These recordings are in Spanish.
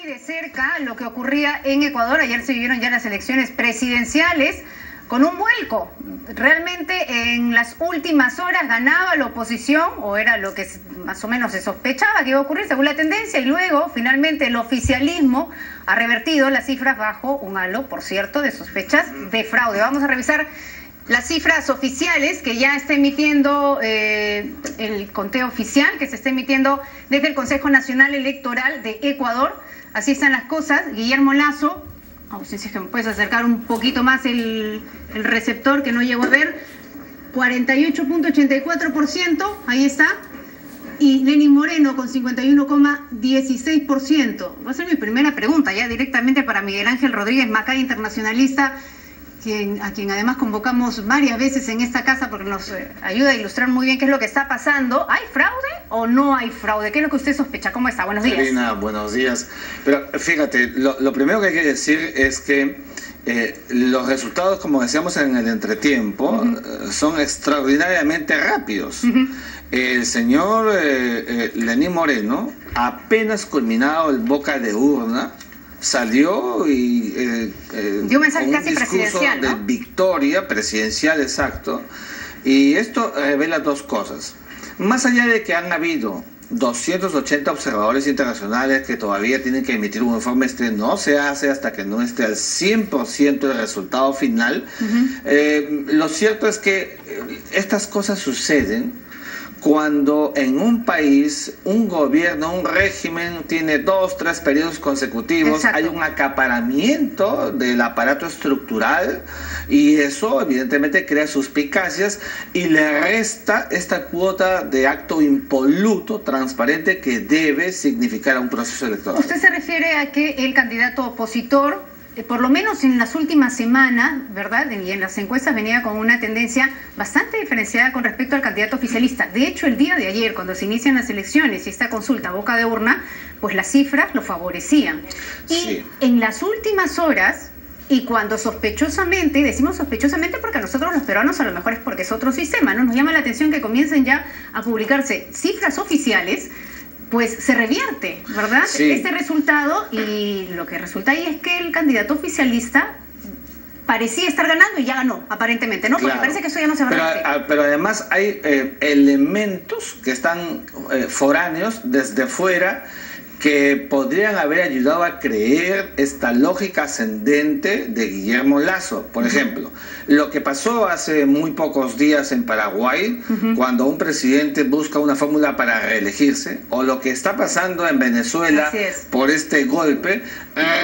de cerca lo que ocurría en Ecuador. Ayer se vivieron ya las elecciones presidenciales con un vuelco. Realmente en las últimas horas ganaba la oposición, o era lo que más o menos se sospechaba que iba a ocurrir según la tendencia, y luego finalmente el oficialismo ha revertido las cifras bajo un halo, por cierto, de sospechas de fraude. Vamos a revisar las cifras oficiales que ya está emitiendo el conteo oficial, que se está emitiendo desde el Consejo Nacional Electoral de Ecuador. Así están las cosas. Guillermo Lasso, si es que me puedes acercar un poquito más el receptor que no llego a ver, 48.84%, ahí está. Y Lenín Moreno con 51,16%. Va a ser mi primera pregunta ya directamente para Miguel Ángel Rodríguez Macay, internacionalista, a quien además convocamos varias veces en esta casa porque nos ayuda a ilustrar muy bien qué es lo que está pasando. ¿Hay fraude o no hay fraude? ¿Qué es lo que usted sospecha? ¿Cómo está? Buenos días. Karina, buenos días. Pero fíjate, lo primero que hay que decir es que los resultados, como decíamos en el entretiempo, son extraordinariamente rápidos. El señor Lenín Moreno, apenas culminado el boca de urna, salió y dio un mensaje casi discurso presidencial, ¿no? de victoria presidencial, exacto. Y esto revela dos cosas. Más allá de que han habido 280 observadores internacionales que todavía tienen que emitir un informe, no se hace hasta que no esté al 100% el resultado final. Lo cierto es que estas cosas suceden cuando en un país, un gobierno, un régimen tiene 2, 3 periodos consecutivos. Exacto. Hay un acaparamiento del aparato estructural y eso evidentemente crea suspicacias y le resta esta cuota de acto impoluto, transparente, que debe significar un proceso electoral. ¿Usted se refiere a que el candidato opositor, por lo menos en las últimas semanas, ¿verdad?, y en las encuestas venía con una tendencia bastante diferenciada con respecto al candidato oficialista? De hecho, el día de ayer, cuando se inician las elecciones y esta consulta boca de urna, pues las cifras lo favorecían. Y en las últimas horas, y cuando sospechosamente, decimos sospechosamente porque a nosotros los peruanos a lo mejor es porque es otro sistema, ¿no? Nos llama la atención que comiencen ya a publicarse cifras oficiales, pues se revierte, ¿verdad? Sí. Este resultado, y lo que resulta ahí es que el candidato oficialista parecía estar ganando y ya ganó, aparentemente, ¿no? Porque claro, parece que eso ya no se va a repetir. Pero además hay elementos que están foráneos desde fuera que podrían haber ayudado a creer esta lógica ascendente de Guillermo Lasso. Por ejemplo, lo que pasó hace muy pocos días en Paraguay, cuando un presidente busca una fórmula para reelegirse, o lo que está pasando en Venezuela por este golpe,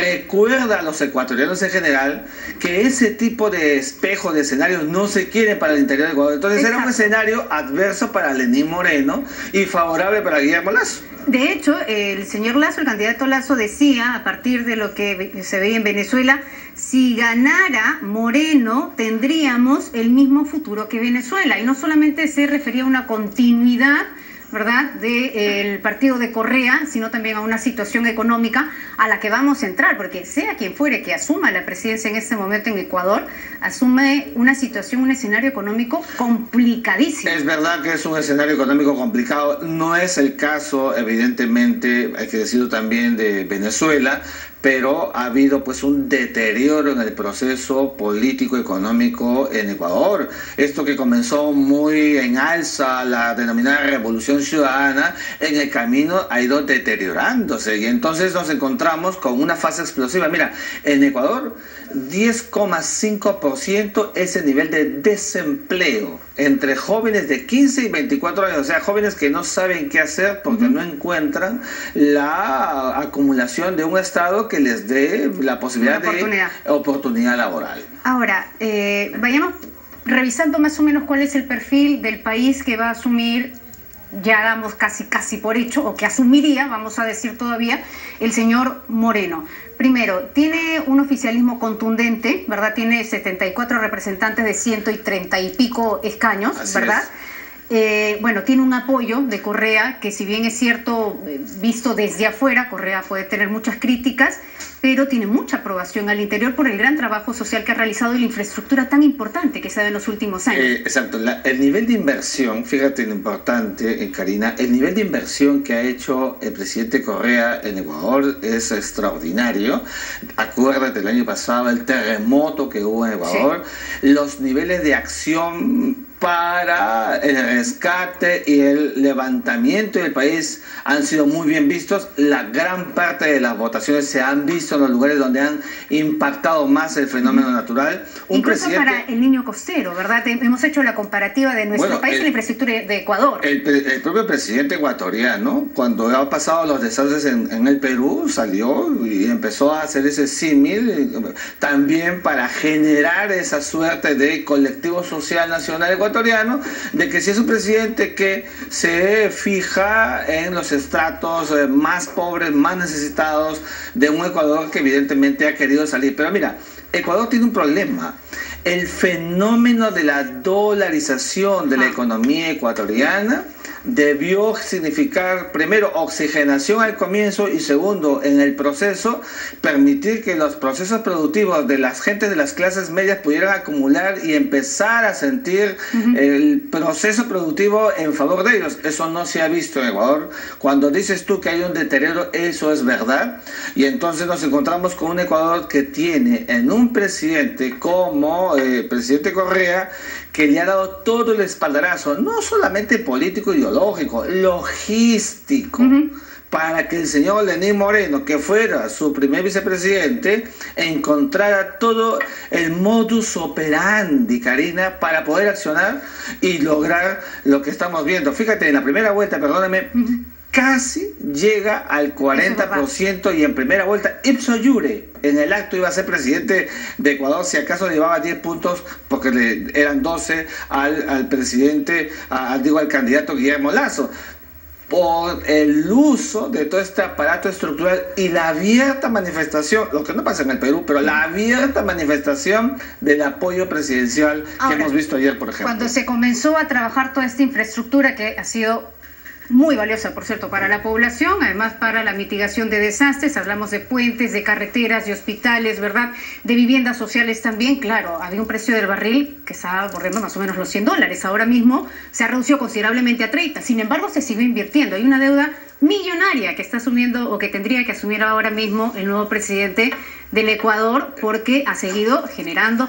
recuerda a los ecuatorianos en general que ese tipo de espejo de escenarios no se quieren para el interior de Ecuador. Entonces era un escenario adverso para Lenín Moreno y favorable para Guillermo Lasso. De hecho, el señor Lasso, el candidato Lasso, decía, a partir de lo que se veía en Venezuela, si ganara Moreno tendríamos el mismo futuro que Venezuela. Y no solamente se refería a una continuidad, ¿verdad?, del partido de Correa, sino también a una situación económica a la que vamos a entrar, porque sea quien fuere que asuma la presidencia en este momento en Ecuador, asume una situación, un escenario económico complicadísimo. Es verdad que es un escenario económico complicado, no es el caso, evidentemente, hay que decirlo también, de Venezuela, pero ha habido pues un deterioro en el proceso político económico en Ecuador. Esto que comenzó muy en alza, la denominada Revolución Ciudadana, en el camino ha ido deteriorándose y entonces nos encontramos con una fase explosiva. Mira, en Ecuador 10,5% es el nivel de desempleo entre jóvenes de 15 y 24 años, o sea, jóvenes que no saben qué hacer porque no encuentran la acumulación de un Estado que les dé la posibilidad de oportunidad laboral. Ahora, vayamos revisando más o menos cuál es el perfil del país que va a asumir, ya damos casi por hecho, o que asumiría, vamos a decir todavía, el señor Moreno. Primero, tiene un oficialismo contundente, ¿verdad? Tiene 74 representantes de 130 y pico escaños, ¿verdad? bueno, tiene un apoyo de Correa, que si bien es cierto, visto desde afuera, Correa puede tener muchas críticas, pero tiene mucha aprobación al interior por el gran trabajo social que ha realizado y la infraestructura tan importante que se da en los últimos años. Exacto. El nivel de inversión, fíjate lo importante, Karina, el nivel de inversión que ha hecho el presidente Correa en Ecuador es extraordinario. Acuérdate el año pasado el terremoto que hubo en Ecuador, sí. Los niveles de acción para el rescate y el levantamiento del país han sido muy bien vistos. La gran parte de las votaciones se han visto en los lugares donde han impactado más el fenómeno natural. Incluso para el niño costero, ¿verdad? Hemos hecho la comparativa de nuestro país y la infraestructura de Ecuador. El propio presidente ecuatoriano, cuando ha pasado los desastres en el Perú, salió y empezó a hacer ese símil también para generar esa suerte de colectivo social nacional ecuatoriano, de que si es un presidente que se fija en los estratos más pobres, más necesitados de un Ecuador que evidentemente ha querido salir. Pero mira, Ecuador tiene un problema. El fenómeno de la dolarización de la economía ecuatoriana debió significar, primero, oxigenación al comienzo y segundo, en el proceso, permitir que los procesos productivos de las gentes de las clases medias pudieran acumular y empezar a sentir el proceso productivo en favor de ellos. Eso no se ha visto en Ecuador. Cuando dices tú que hay un deterioro, eso es verdad. Y entonces nos encontramos con un Ecuador que tiene en un presidente como el presidente Correa, que le ha dado todo el espaldarazo, no solamente político, ideológico, logístico, para que el señor Lenín Moreno, que fuera su primer vicepresidente, encontrara todo el modus operandi, Karina, para poder accionar y lograr lo que estamos viendo. Fíjate, en la primera vuelta, perdóname, casi llega al 40% y en primera vuelta, ipso iure, en el acto iba a ser presidente de Ecuador, si acaso llevaba 10 puntos, porque eran 12 al presidente, al candidato Guillermo Lasso, por el uso de todo este aparato estructural y la abierta manifestación, lo que no pasa en el Perú, pero la abierta manifestación del apoyo presidencial que hemos visto ayer, por ejemplo. Cuando se comenzó a trabajar toda esta infraestructura que ha sido muy valiosa, por cierto, para la población, además para la mitigación de desastres, hablamos de puentes, de carreteras, de hospitales, ¿verdad? De viviendas sociales también, claro, había un precio del barril que estaba borrando más o menos los $100, ahora mismo se ha reducido considerablemente a 30, sin embargo se sigue invirtiendo, hay una deuda millonaria que está asumiendo o que tendría que asumir ahora mismo el nuevo presidente del Ecuador, porque ha seguido generando,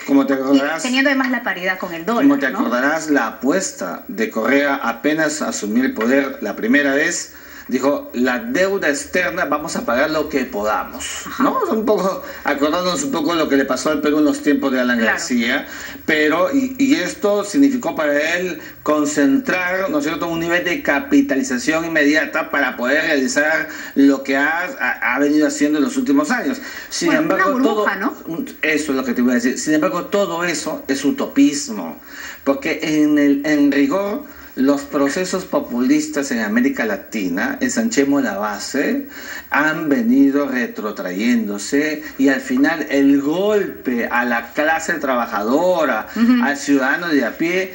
como te acordarás, y teniendo además la paridad con el dólar. Como te acordarás, la apuesta de Correa apenas asumió el poder la primera vez, dijo, la deuda externa vamos a pagar lo que podamos, ¿no? Un poco, acordándonos un poco de lo que le pasó al Perú en los tiempos de Alan García, pero, y esto significó para él concentrar, ¿no es cierto?, un nivel de capitalización inmediata para poder realizar lo que ha venido haciendo en los últimos años. Sin embargo, una burbuja, ¿no? Eso es lo que te voy a decir. Sin embargo, todo eso es utopismo, porque en rigor, los procesos populistas en América Latina, ensanchemos la base, han venido retrotrayéndose y al final el golpe a la clase trabajadora, al ciudadano de a pie,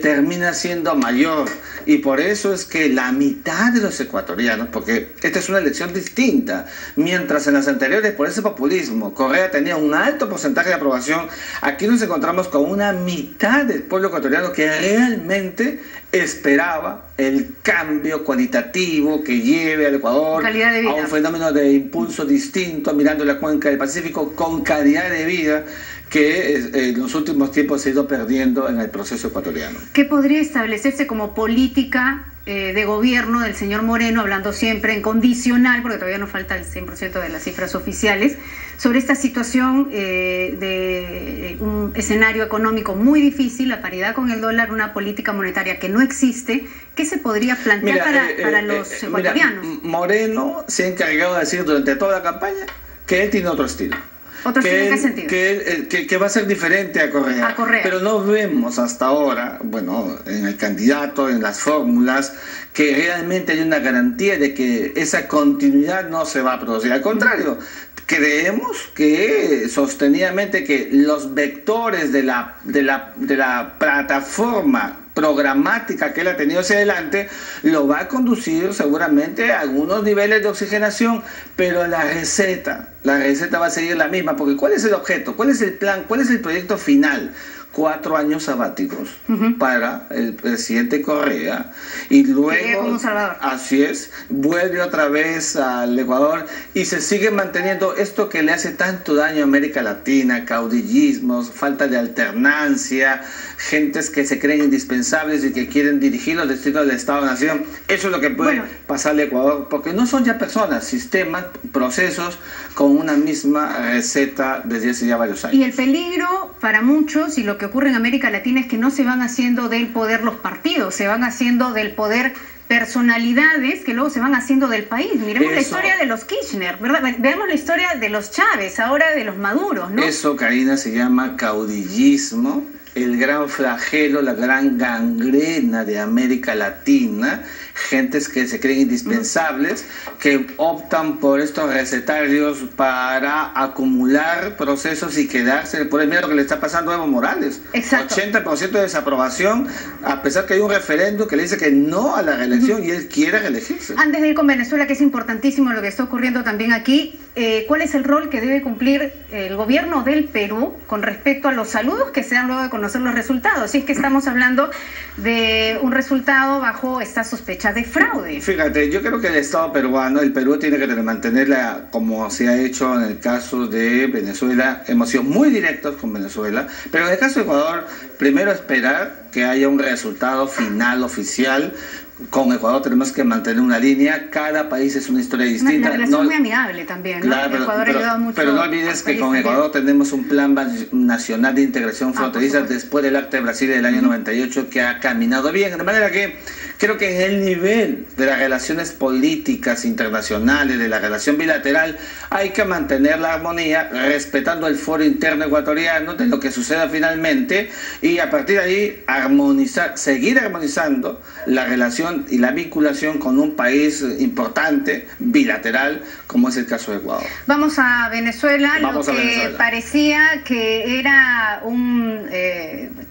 termina siendo mayor. Y por eso es que la mitad de los ecuatorianos, porque esta es una elección distinta, mientras en las anteriores por ese populismo Correa tenía un alto porcentaje de aprobación, aquí nos encontramos con una mitad del pueblo ecuatoriano que realmente esperaba el cambio cualitativo que lleve al Ecuador a un fenómeno de impulso distinto, mirando la cuenca del Pacífico con calidad de vida que en los últimos tiempos se ha ido perdiendo en el proceso ecuatoriano. ¿Qué podría establecerse como política de gobierno del señor Moreno, hablando siempre en condicional, porque todavía no falta el 100% de las cifras oficiales, sobre esta situación de un escenario económico muy difícil, la paridad con el dólar, una política monetaria que no existe? ¿Qué se podría plantear para los ecuatorianos? Moreno se ha encargado de decir durante toda la campaña que él tiene otro estilo. ¿Otro estilo en qué sentido? Que va a ser diferente a Correa. Pero no vemos hasta ahora, bueno, en el candidato, en las fórmulas, que realmente hay una garantía de que esa continuidad no se va a producir. Al contrario, creemos que sostenidamente que los vectores de la plataforma programática que él ha tenido hacia adelante, lo va a conducir seguramente a algunos niveles de oxigenación, pero la receta va a seguir la misma, porque ¿cuál es el objeto? ¿Cuál es el plan? ¿Cuál es el proyecto final? 4 años sabáticos para el presidente Correa, y luego, como Salvador, así es, vuelve otra vez al Ecuador y se sigue manteniendo esto que le hace tanto daño a América Latina: caudillismos, falta de alternancia, gentes que se creen indispensables y que quieren dirigir los destinos del Estado-Nación. Eso es lo que puede pasar al Ecuador, porque no son ya personas, sistemas, procesos con una misma receta desde hace ya varios años. Y el peligro para muchos, y lo que ocurre en América Latina, es que no se van haciendo del poder los partidos, se van haciendo del poder personalidades que luego se van haciendo del país. Miremos la historia de los Kirchner, ¿verdad? Veamos la historia de los Chávez, ahora de los Maduros, ¿no? Eso, Karina, se llama caudillismo, el gran flagelo, la gran gangrena de América Latina. Gentes que se creen indispensables, que optan por estos recetarios para acumular procesos y quedarse en el poder. Mira lo que le está pasando a Evo Morales. Exacto. 80% de desaprobación, a pesar que hay un referéndum que le dice que no a la reelección, y él quiere reelegirse. Antes de ir con Venezuela, que es importantísimo lo que está ocurriendo también aquí, ¿cuál es el rol que debe cumplir el gobierno del Perú con respecto a los saludos que se dan luego de conocer los resultados? Si es que estamos hablando de un resultado bajo esta sospecha de fraude. Fíjate, yo creo que el Estado peruano, el Perú tiene que mantenerla como se ha hecho en el caso de Venezuela. Hemos sido muy directos con Venezuela, pero en el caso de Ecuador, primero esperar que haya un resultado final oficial. Con Ecuador tenemos que mantener una línea, cada país es una historia distinta. Una relación muy amigable también, ¿no? Claro, Ecuador ha ayudado mucho. Pero no olvides que con Ecuador tenemos un plan nacional de integración fronteriza después del Acta de Brasil del año 98, que ha caminado bien, de manera que creo que en el nivel de las relaciones políticas internacionales, de la relación bilateral, hay que mantener la armonía, respetando el foro interno ecuatoriano de lo que suceda finalmente, y a partir de ahí seguir armonizando la relación y la vinculación con un país importante, bilateral, como es el caso de Ecuador. Vamos a Venezuela. Parecía que era un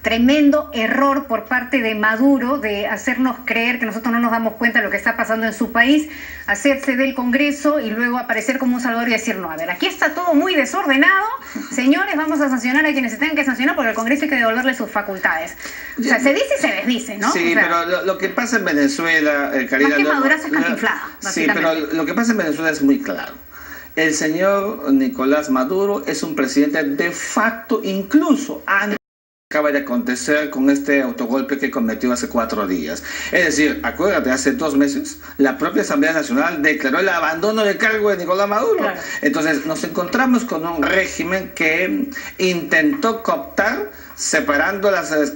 tremendo error por parte de Maduro de hacernos creer que nosotros no nos damos cuenta de lo que está pasando en su país, hacerse del Congreso y luego aparecer como un salvador y decir: no, a ver, aquí está todo muy desordenado, señores, vamos a sancionar a quienes se tengan que sancionar, porque al Congreso hay que devolverle sus facultades. O sea, se dice y se desdice, ¿no? Sí, o sea, pero lo que pasa en Venezuela, Karina... Más que maduraza es cantinflada, sí, pero lo que pasa en Venezuela es muy claro. El señor Nicolás Maduro es un presidente de facto, incluso antes acaba de acontecer con este autogolpe que cometió hace 4 días. Es decir, acuérdate, hace 2 meses la propia Asamblea Nacional declaró el abandono del cargo de Nicolás Maduro. Claro. Entonces nos encontramos con un régimen que intentó cooptar,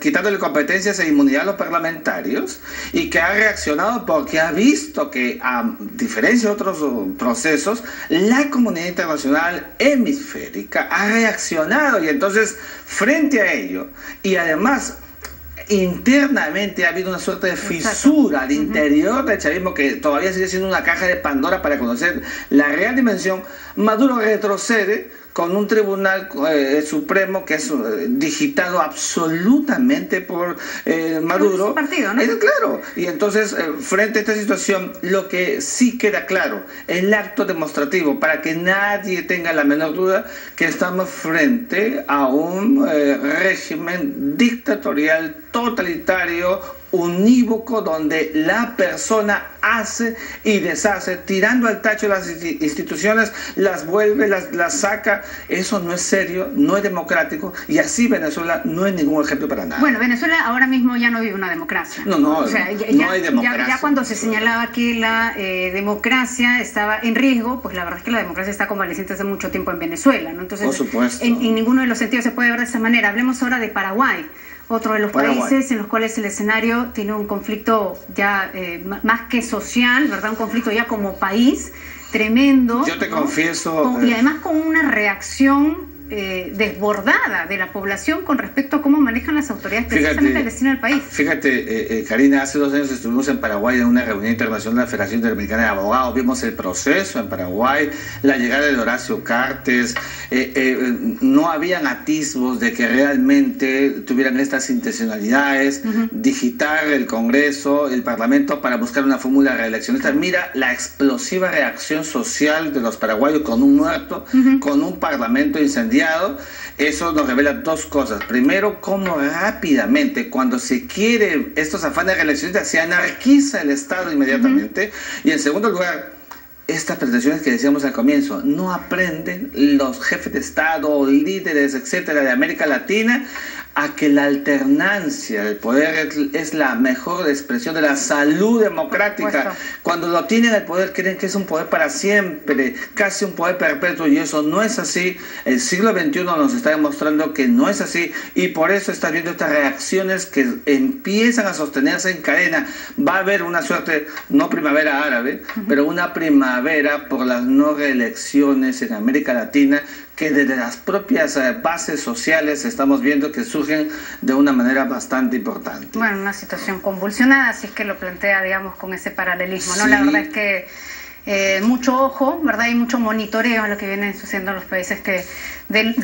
quitándole competencias e inmunidad a los parlamentarios, y que ha reaccionado porque ha visto que, a diferencia de otros procesos, la comunidad internacional hemisférica ha reaccionado, y entonces, frente a ello, y además internamente ha habido una suerte de fisura al interior del chavismo, que todavía sigue siendo una caja de Pandora para conocer la real dimensión. Maduro retrocede con un tribunal supremo que es digitado absolutamente por Maduro. Es partido, ¿no? Claro. Y entonces, frente a esta situación, lo que sí queda claro, el acto demostrativo, para que nadie tenga la menor duda, que estamos frente a un régimen dictatorial, totalitario, unívoco, donde la persona hace y deshace, tirando al tacho las instituciones, las vuelve, las saca. Eso no es serio, no es democrático, y así Venezuela no es ningún ejemplo para nada. Bueno, Venezuela ahora mismo ya no vive una democracia. No, o sea, no hay democracia. Ya cuando se señalaba que la democracia estaba en riesgo, pues la verdad es que la democracia está convaleciente hace mucho tiempo en Venezuela, ¿no? Entonces, por supuesto. En ninguno de los sentidos se puede ver de esa manera. Hablemos ahora de Paraguay, otro de los países en los cuales el escenario tiene un conflicto ya más que social, ¿verdad? Un conflicto ya como país tremendo. Yo te confieso... Y además con una reacción desbordada de la población con respecto a cómo manejan las autoridades precisamente el destino del país. Fíjate, Karina, hace 2 años estuvimos en Paraguay en una reunión internacional de la Federación Interamericana de Abogados, vimos el proceso en Paraguay, la llegada de Horacio Cartes, no habían atisbos de que realmente tuvieran estas intencionalidades, digitar el Congreso, el Parlamento para buscar una fórmula reeleccionista. Mira la explosiva reacción social de los paraguayos con un muerto, con un Parlamento incendiado. Eso nos revela 2 cosas. Primero, cómo rápidamente, cuando se quiere estos afanes reeleccionistas, se anarquiza el Estado inmediatamente. Y en segundo lugar, estas pretensiones que decíamos al comienzo, no aprenden los jefes de Estado, líderes, etcétera, de América Latina, a que la alternancia del poder es la mejor expresión de la salud democrática. Cuando lo tienen el poder, creen que es un poder para siempre, casi un poder perpetuo, y eso no es así. El siglo XXI nos está demostrando que no es así, y por eso está viendo estas reacciones que empiezan a sostenerse en cadena. Va a haber una suerte, no primavera árabe, pero una primavera por las no reelecciones en América Latina, que desde las propias bases sociales estamos viendo que surgen de una manera bastante importante. Bueno, una situación convulsionada, si es que lo plantea, digamos, con ese paralelismo, ¿no? Sí. La verdad es que mucho ojo, ¿verdad? Y mucho monitoreo a lo que viene sucediendo en los países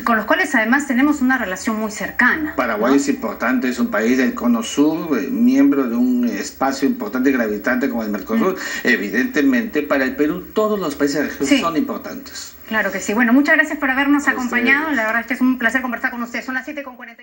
con los cuales además tenemos una relación muy cercana. Paraguay, ¿no? Es importante, es un país del Cono Sur, miembro de un espacio importante y gravitante como el Mercosur. Evidentemente, para el Perú todos los países de la región son importantes. Claro que sí. Bueno, muchas gracias por habernos acompañado. La verdad es que es un placer conversar con ustedes. Son las 7:41.